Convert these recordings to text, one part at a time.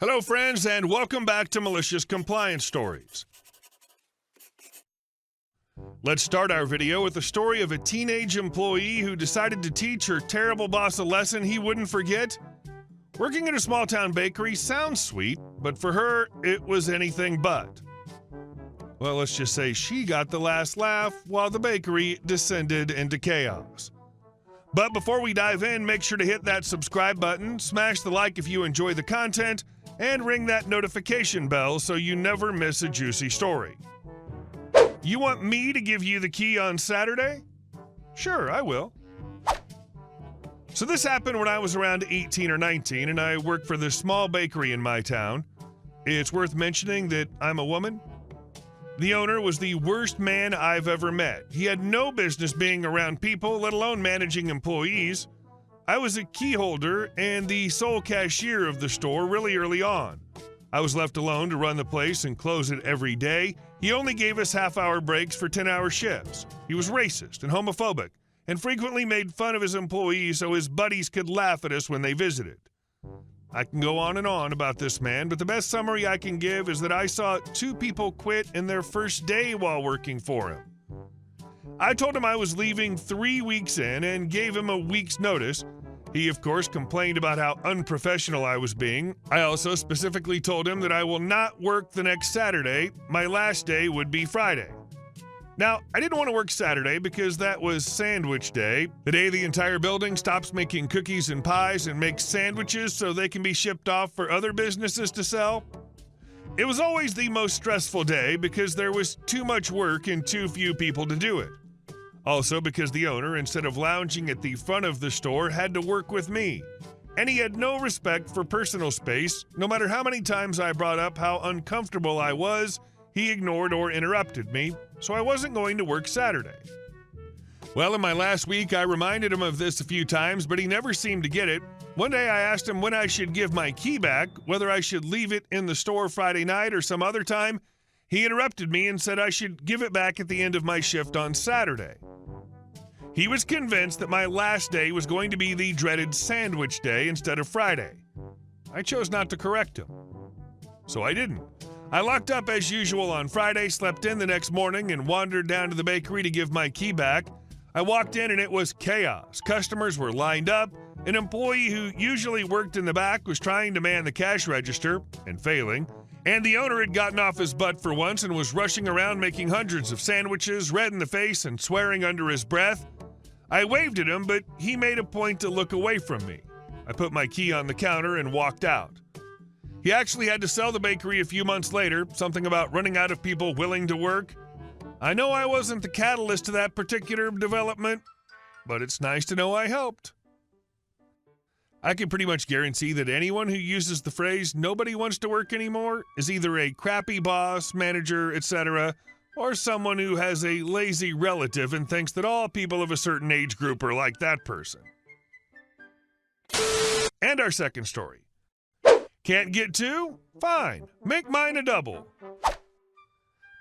Hello, friends, and welcome back to Malicious Compliance Stories. Let's start our video with the story of a teenage employee who decided to teach her terrible boss a lesson he wouldn't forget. Working at a small-town bakery sounds sweet, but for her, it was anything but. Well, let's just say she got the last laugh while the bakery descended into chaos. But before we dive in, make sure to hit that subscribe button, smash the like if you enjoy the content, and ring that notification bell so you never miss a juicy story. You want me to give you the key on Saturday? Sure, I will. So this happened when I was around 18 or 19, and I worked for this small bakery in my town. It's worth mentioning that I'm a woman. The owner was the worst man I've ever met. He had no business being around people, let alone managing employees. I was a key holder and the sole cashier of the store really early on. I was left alone to run the place and close it every day. He only gave us half-hour breaks for 10-hour shifts. He was racist and homophobic and frequently made fun of his employees so his buddies could laugh at us when they visited. I can go on and on about this man, but the best summary I can give is that I saw 2 people quit in their first day while working for him. I told him I was leaving 3 weeks in and gave him a week's notice. He, of course, complained about how unprofessional I was being. I also specifically told him that I will not work the next Saturday. My last day would be Friday. Now, I didn't want to work Saturday because that was sandwich day, the day the entire building stops making cookies and pies and makes sandwiches so they can be shipped off for other businesses to sell. It was always the most stressful day because there was too much work and too few people to do it. Also because the owner, instead of lounging at the front of the store, had to work with me. And he had no respect for personal space. No matter how many times I brought up how uncomfortable I was, he ignored or interrupted me, so I wasn't going to work Saturday. Well, in my last week, I reminded him of this a few times, but he never seemed to get it. One day I asked him when I should give my key back, whether I should leave it in the store Friday night or some other time. He interrupted me and said I should give it back at the end of my shift on Saturday. He was convinced that my last day was going to be the dreaded sandwich day instead of Friday. I chose not to correct him. So I didn't. I locked up as usual on Friday, slept in the next morning, and wandered down to the bakery to give my key back. I walked in and it was chaos. Customers were lined up. An employee who usually worked in the back was trying to man the cash register, and failing. And the owner had gotten off his butt for once and was rushing around making hundreds of sandwiches, red in the face and swearing under his breath. I waved at him, but he made a point to look away from me. I put my key on the counter and walked out. He actually had to sell the bakery a few months later, something about running out of people willing to work. I know I wasn't the catalyst to that particular development, but it's nice to know I helped. I can pretty much guarantee that anyone who uses the phrase "nobody wants to work anymore" is either a crappy boss, manager, etc., or someone who has a lazy relative and thinks that all people of a certain age group are like that person. And our second story. Can't get 2? Fine. Make mine a double.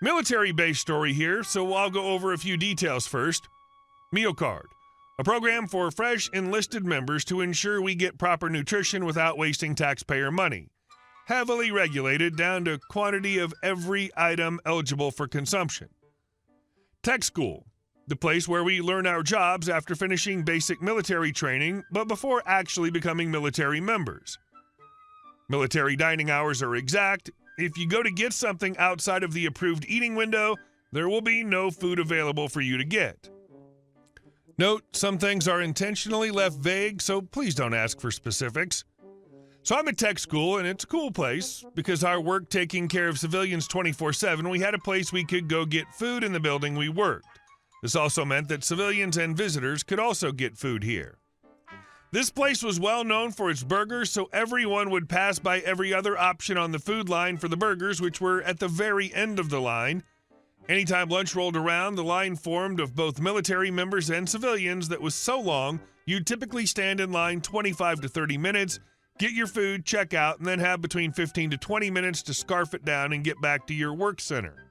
Military-based story here, so I'll go over a few details first. Meal Card, a program for fresh enlisted members to ensure we get proper nutrition without wasting taxpayer money. Heavily regulated down to quantity of every item eligible for consumption. Tech School, the place where we learn our jobs after finishing basic military training, but before actually becoming military members. Military dining hours are exact. If you go to get something outside of the approved eating window, there will be no food available for you to get. Note, some things are intentionally left vague, so please don't ask for specifics. So I'm at tech school, and it's a cool place. Because our work taking care of civilians 24/7, we had a place we could go get food in the building we worked. This also meant that civilians and visitors could also get food here. This place was well known for its burgers, so everyone would pass by every other option on the food line for the burgers, which were at the very end of the line. Anytime lunch rolled around, the line formed of both military members and civilians that was so long, you'd typically stand in line 25 to 30 minutes, get your food, check out, and then have between 15 to 20 minutes to scarf it down and get back to your work center.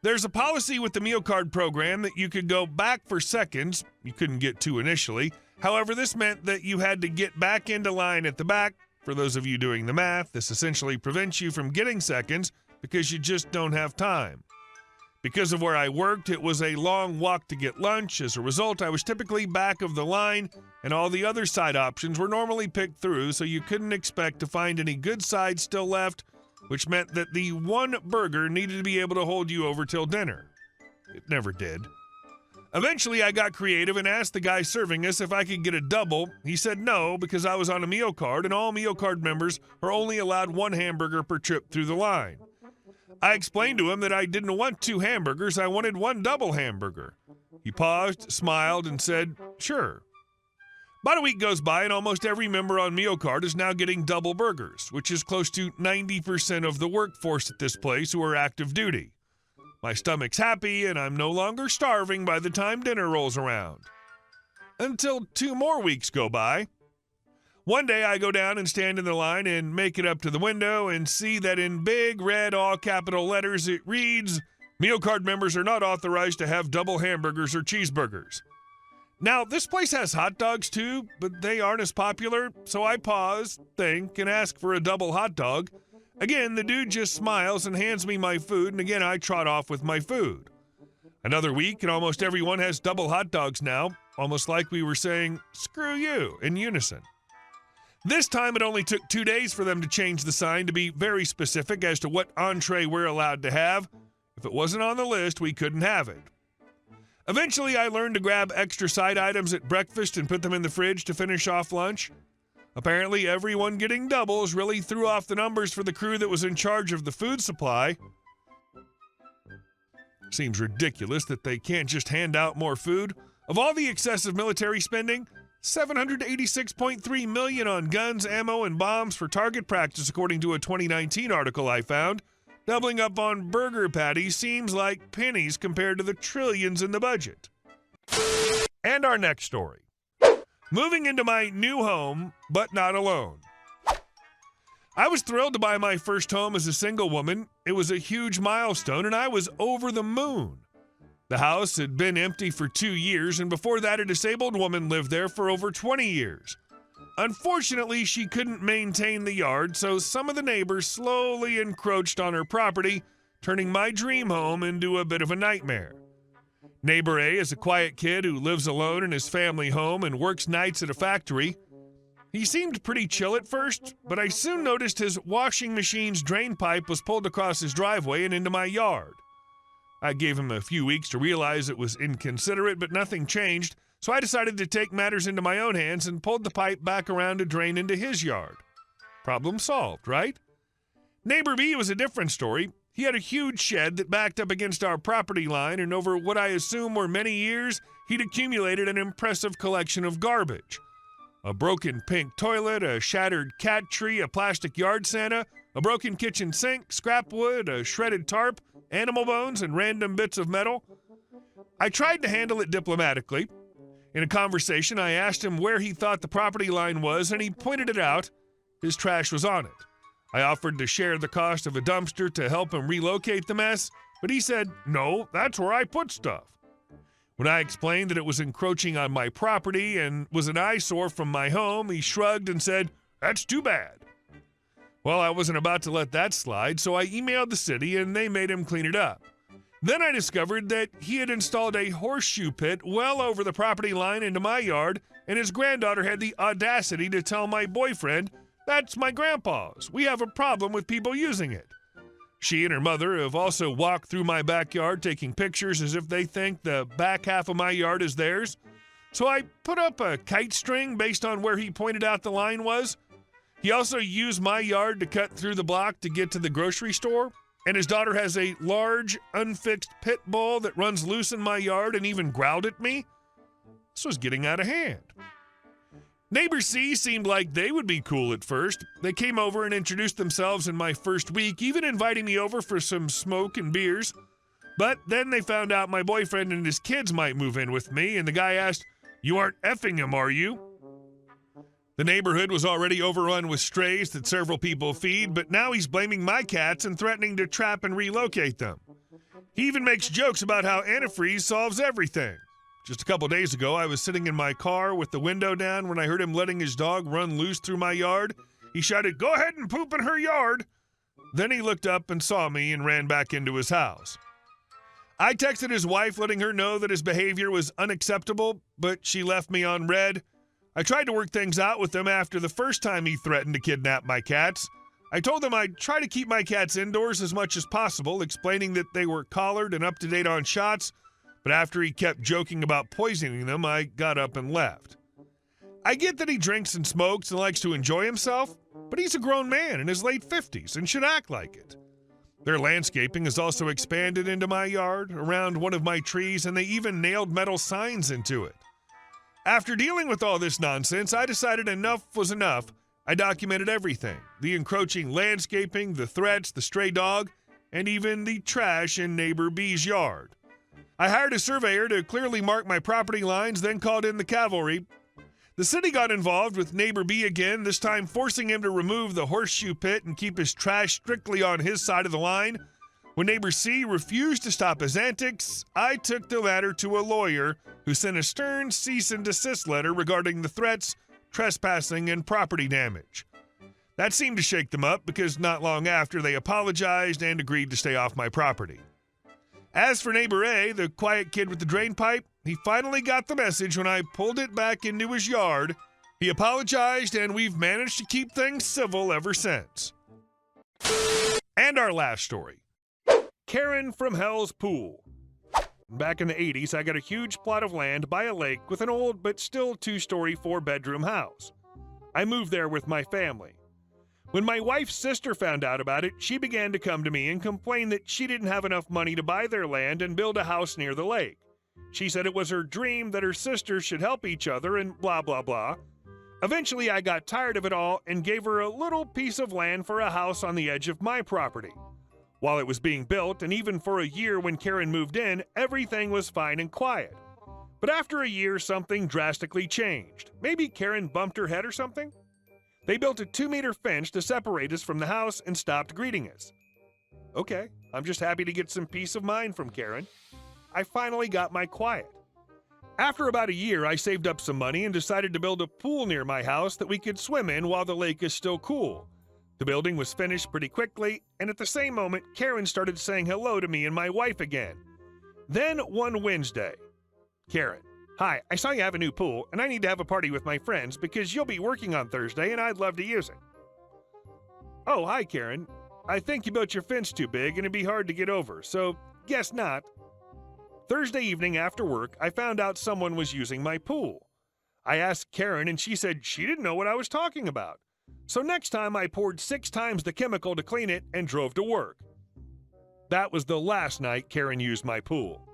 There's a policy with the meal card program that you could go back for seconds. You couldn't get to initially. However, this meant that you had to get back into line at the back, For those of you doing the math, this essentially prevents you from getting seconds because you just don't have time. Because of where I worked, it was a long walk to get lunch. As a result, I was typically back of the line, and all the other side options were normally picked through, so you couldn't expect to find any good sides still left, which meant that the one burger needed to be able to hold you over till dinner. It never did. Eventually, I got creative and asked the guy serving us if I could get a double. He said no, because I was on a meal card, and all meal card members are only allowed one hamburger per trip through the line. I explained to him that I didn't want 2 hamburgers, I wanted 1 double hamburger. He paused, smiled, and said, sure. About a week goes by, and almost every member on meal card is now getting double burgers, which is close to 90% of the workforce at this place who are active duty. My stomach's happy, and I'm no longer starving by the time dinner rolls around. Until 2 more weeks go by. One day I go down and stand in the line and make it up to the window and see that in big red all capital letters it reads, meal card members are not authorized to have double hamburgers or cheeseburgers. Now, this place has hot dogs too, but they aren't as popular, so I pause, think, and ask for a double hot dog. Again, the dude just smiles and hands me my food, and again I trot off with my food. Another week, and almost everyone has double hot dogs now, almost like we were saying, screw you, in unison. This time it only took 2 days for them to change the sign to be very specific as to what entree we're allowed to have. If it wasn't on the list, we couldn't have it. Eventually, I learned to grab extra side items at breakfast and put them in the fridge to finish off lunch. Apparently, everyone getting doubles really threw off the numbers for the crew that was in charge of the food supply. Seems ridiculous that they can't just hand out more food. Of all the excessive military spending, $786.3 million on guns, ammo, and bombs for target practice, according to a 2019 article I found. Doubling up on burger patties seems like pennies compared to the trillions in the budget. And our next story. Moving into my new home, but not alone. I was thrilled to buy my first home as a single woman. It was a huge milestone, and I was over the moon. The house had been empty for 2 years, and before that, a disabled woman lived there for over 20 years. Unfortunately, she couldn't maintain the yard, so some of the neighbors slowly encroached on her property, turning my dream home into a bit of a nightmare. Neighbor A is a quiet kid who lives alone in his family home and works nights at a factory. He seemed pretty chill at first, but I soon noticed his washing machine's drain pipe was pulled across his driveway and into my yard. I gave him a few weeks to realize it was inconsiderate, but nothing changed, so I decided to take matters into my own hands and pulled the pipe back around to drain into his yard. Problem solved, right? Neighbor B was a different story. He had a huge shed that backed up against our property line, and over what I assume were many years, he'd accumulated an impressive collection of garbage. A broken pink toilet, a shattered cat tree, a plastic yard Santa, a broken kitchen sink, scrap wood, a shredded tarp, animal bones, and random bits of metal. I tried to handle it diplomatically. In a conversation, I asked him where he thought the property line was, and he pointed it out. His trash was on it. I offered to share the cost of a dumpster to help him relocate the mess, but he said, no, that's where I put stuff. When I explained that it was encroaching on my property and was an eyesore from my home, he shrugged and said, that's too bad. Well, I wasn't about to let that slide, so I emailed the city and they made him clean it up. Then I discovered that he had installed a horseshoe pit well over the property line into my yard, and his granddaughter had the audacity to tell my boyfriend, that's my grandpa's. We have a problem with people using it. She and her mother have also walked through my backyard taking pictures as if they think the back half of my yard is theirs. So I put up a kite string based on where he pointed out the line was. He also used my yard to cut through the block to get to the grocery store. And his daughter has a large, unfixed pit bull that runs loose in my yard and even growled at me. This was getting out of hand. Neighbor C seemed like they would be cool at first. They came over and introduced themselves in my first week, even inviting me over for some smoke and beers. But then they found out my boyfriend and his kids might move in with me, and the guy asked, you aren't effing him, are you? The neighborhood was already overrun with strays that several people feed, but now he's blaming my cats and threatening to trap and relocate them. He even makes jokes about how antifreeze solves everything. Just a couple days ago, I was sitting in my car with the window down when I heard him letting his dog run loose through my yard. He shouted, "Go ahead and poop in her yard." Then he looked up and saw me and ran back into his house. I texted his wife letting her know that his behavior was unacceptable, but she left me on red. I tried to work things out with him after the first time he threatened to kidnap my cats. I told him I'd try to keep my cats indoors as much as possible, explaining that they were collared and up to date on shots, but after he kept joking about poisoning them, I got up and left. I get that he drinks and smokes and likes to enjoy himself, but he's a grown man in his late 50s and should act like it. Their landscaping has also expanded into my yard, around one of my trees, and they even nailed metal signs into it. After dealing with all this nonsense, I decided enough was enough. I documented everything: the encroaching landscaping, the threats, the stray dog, and even the trash in neighbor B's yard. I hired a surveyor to clearly mark my property lines, then called in the cavalry. The city got involved with neighbor B again, this time forcing him to remove the horseshoe pit and keep his trash strictly on his side of the line. When neighbor C refused to stop his antics, I took the matter to a lawyer who sent a stern cease and desist letter regarding the threats, trespassing, and property damage. That seemed to shake them up because not long after they apologized and agreed to stay off my property. As for neighbor A, the quiet kid with the drain pipe, he finally got the message when I pulled it back into his yard. He apologized, and we've managed to keep things civil ever since. And our last story. Karen from Hell's Pool. Back in the 80s, I got a huge plot of land by a lake with an old but still 2-story, 4-bedroom house. I moved there with my family. When my wife's sister found out about it, she began to come to me and complain that she didn't have enough money to buy their land and build a house near the lake. She said it was her dream that her sisters should help each other and blah, blah, blah. Eventually, I got tired of it all and gave her a little piece of land for a house on the edge of my property. While it was being built, and even for a year when Karen moved in, everything was fine and quiet. But after a year, something drastically changed. Maybe Karen bumped her head or something? They built a 2-meter fence to separate us from the house and stopped greeting us. Okay, I'm just happy to get some peace of mind from Karen. I finally got my quiet. After about a year, I saved up some money and decided to build a pool near my house that we could swim in while the lake is still cool. The building was finished pretty quickly, and at the same moment, Karen started saying hello to me and my wife again. Then one Wednesday, Karen, "Hi, I saw you have a new pool, and I need to have a party with my friends because you'll be working on Thursday and I'd love to use it." "Oh, hi, Karen. I think you built your fence too big and it'd be hard to get over, so guess not." Thursday evening after work, I found out someone was using my pool. I asked Karen and she said she didn't know what I was talking about. So next time I poured 6 times the chemical to clean it and drove to work. That was the last night Karen used my pool.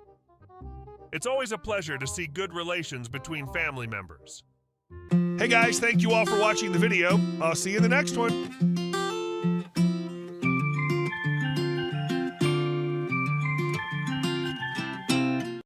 It's always a pleasure to see good relations between family members. Hey guys, thank you all for watching the video. I'll see you in the next one.